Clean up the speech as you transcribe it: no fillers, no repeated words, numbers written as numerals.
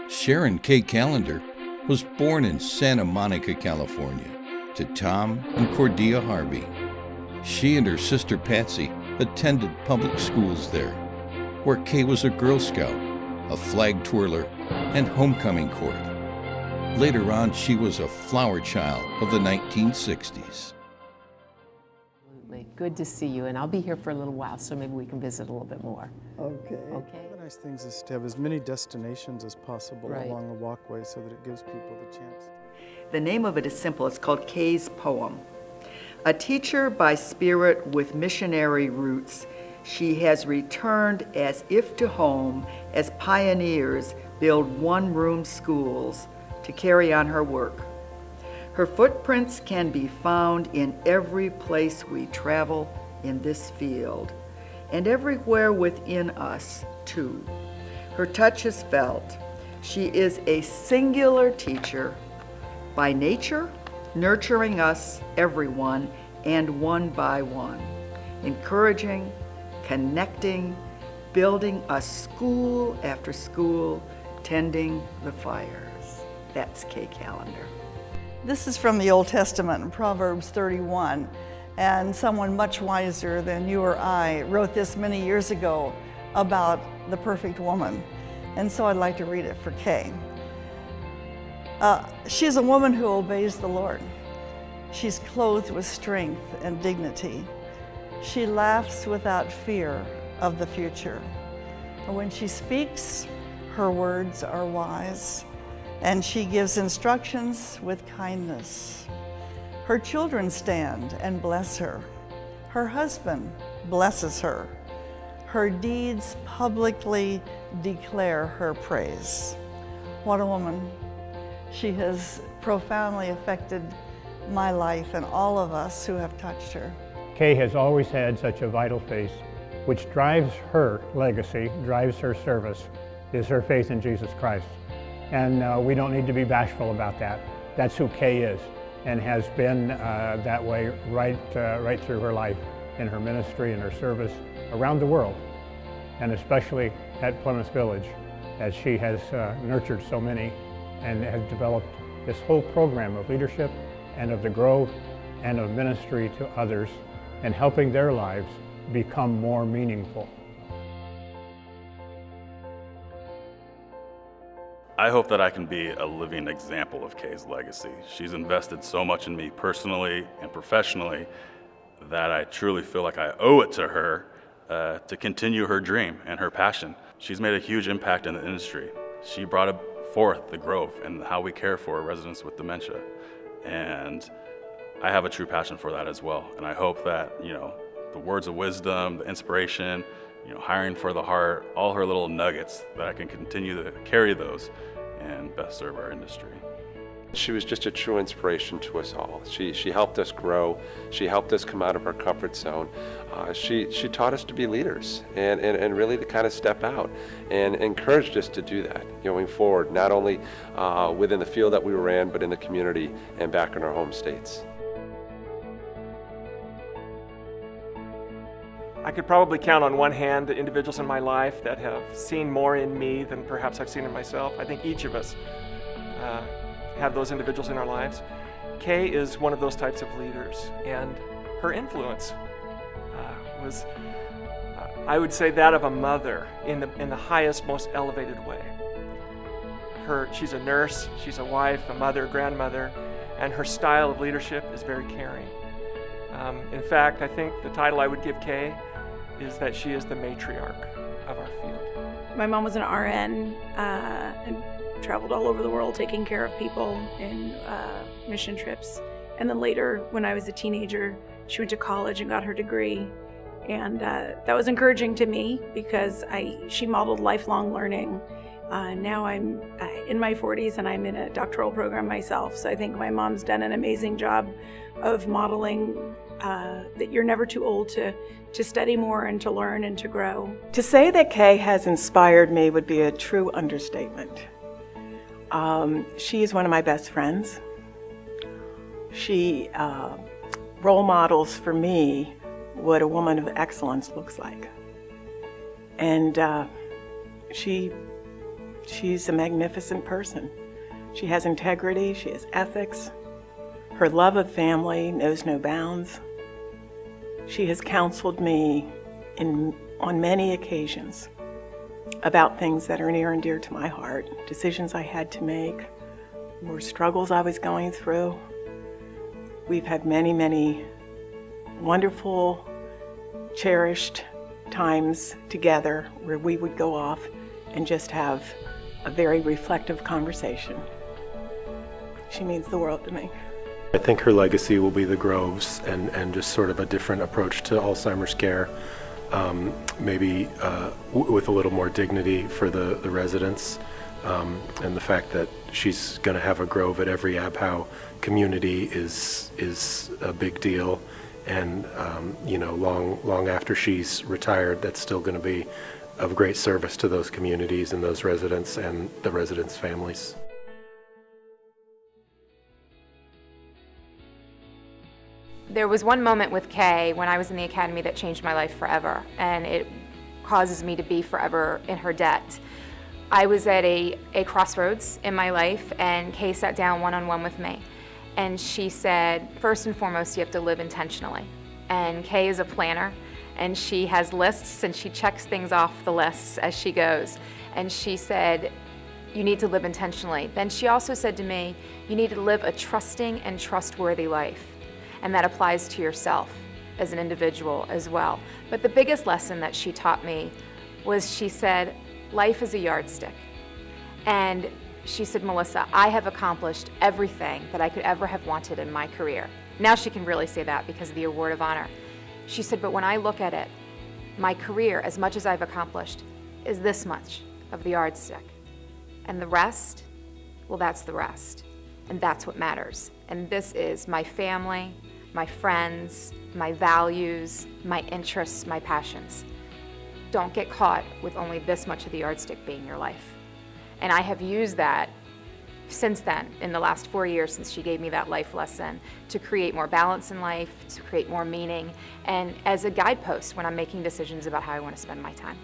Sharon K. Kallander was born in Santa Monica, California, to Tom and Cordia Harvey. She and her sister Patsy attended public schools there, where Kay was a Girl Scout, a flag twirler, and homecoming court. Later on, she was a flower child of the 1960s. Absolutely. Good to see you, and I'll be here for a little while, so maybe we can visit a little bit more. Okay. Okay. One of the nice things is to have as many destinations as possible along the walkway so that it gives people the chance. The name of it is simple. It's called Kay's Poem. A teacher by spirit with missionary roots, she has returned as if to home as pioneers build one-room schools to carry on her work. Her footprints can be found in every place we travel in this field, and everywhere within us, too. Her touch is felt. She is a singular teacher, by nature, nurturing us, everyone, and one by one, encouraging, connecting, building a school after school, tending the fires. That's Kay Kallander. This is from the Old Testament in Proverbs 31, and someone much wiser than you or I wrote this many years ago about the perfect woman, and so I'd like to read it for Kay. She's a woman who obeys the Lord. She's clothed with strength and dignity. She laughs without fear of the future. And when she speaks, her words are wise, and she gives instructions with kindness. Her children stand and bless her. Her husband blesses her. Her deeds publicly declare her praise. What a woman. She has profoundly affected my life and all of us who have touched her. Kay has always had such a vital faith, which drives her legacy, drives her service, is her faith in Jesus Christ. And we don't need to be bashful about that. That's who Kay is, and has been that way right through her life, in her ministry and her service around the world, and especially at Plymouth Village, as she has nurtured so many and has developed this whole program of leadership and of the growth and of ministry to others and helping their lives become more meaningful. I hope that I can be a living example of Kay's legacy. She's invested so much in me personally and professionally that I truly feel like I owe it to her to continue her dream and her passion. She's made a huge impact in the industry. She brought forth the Grove and how we care for residents with dementia. And I have a true passion for that as well. And I hope that, the words of wisdom, the inspiration, hiring for the heart, all her little nuggets, that I can continue to carry those and best serve our industry. She was just a true inspiration to us all. She helped us grow. She helped us come out of our comfort zone. She taught us to be leaders and really to kind of step out, and encouraged us to do that going forward, not only within the field that we were in, but in the community and back in our home states. I could probably count on one hand the individuals in my life that have seen more in me than perhaps I've seen in myself. I think each of us have those individuals in our lives. Kay is one of those types of leaders, and her influence was, I would say, that of a mother in the highest, most elevated way. She's a nurse, she's a wife, a mother, grandmother, and her style of leadership is very caring. In fact, I think the title I would give Kay is that she is the matriarch of our field. My mom was an RN and traveled all over the world taking care of people in mission trips. And then later, when I was a teenager, she went to college and got her degree. And that was encouraging to me because she modeled lifelong learning. Now I'm in my 40s and I'm in a doctoral program myself. So I think my mom's done an amazing job of modeling that you're never too old to study more and to learn and to grow. To say that Kay has inspired me would be a true understatement. She is one of my best friends. She role models for me what a woman of excellence looks like. And she She's a magnificent person. She has integrity, she has ethics. Her love of family knows no bounds. She has counseled me on many occasions about things that are near and dear to my heart, decisions I had to make, or struggles I was going through. We've had many, many wonderful, cherished times together where we would go off and just have a very reflective conversation. She means the world to me. I think her legacy will be the Groves and just sort of a different approach to Alzheimer's care, maybe with a little more dignity for the residents, and the fact that she's going to have a Grove at every ABHOW community is a big deal. And you know, long after she's retired, that's still going to be of great service to those communities and those residents and the residents' families. There was one moment with Kay when I was in the academy that changed my life forever, and it causes me to be forever in her debt. I was at a crossroads in my life, and Kay sat down one-on-one with me. And she said, first and foremost, you have to live intentionally. And Kay is a planner, and she has lists, and she checks things off the lists as she goes. And she said, you need to live intentionally. Then she also said to me, you need to live a trusting and trustworthy life. And that applies to yourself as an individual as well. But the biggest lesson that she taught me was, she said, life is a yardstick. And she said, Melissa, I have accomplished everything that I could ever have wanted in my career. Now she can really say that because of the Award of Honor. She said, but when I look at it, my career, as much as I've accomplished, is this much of the yardstick. And the rest, well, that's the rest. And that's what matters. And this is my family, my friends, my values, my interests, my passions. Don't get caught with only this much of the yardstick being your life. And I have used that since then, in the last 4 years since she gave me that life lesson, to create more balance in life, to create more meaning, and as a guidepost when I'm making decisions about how I want to spend my time.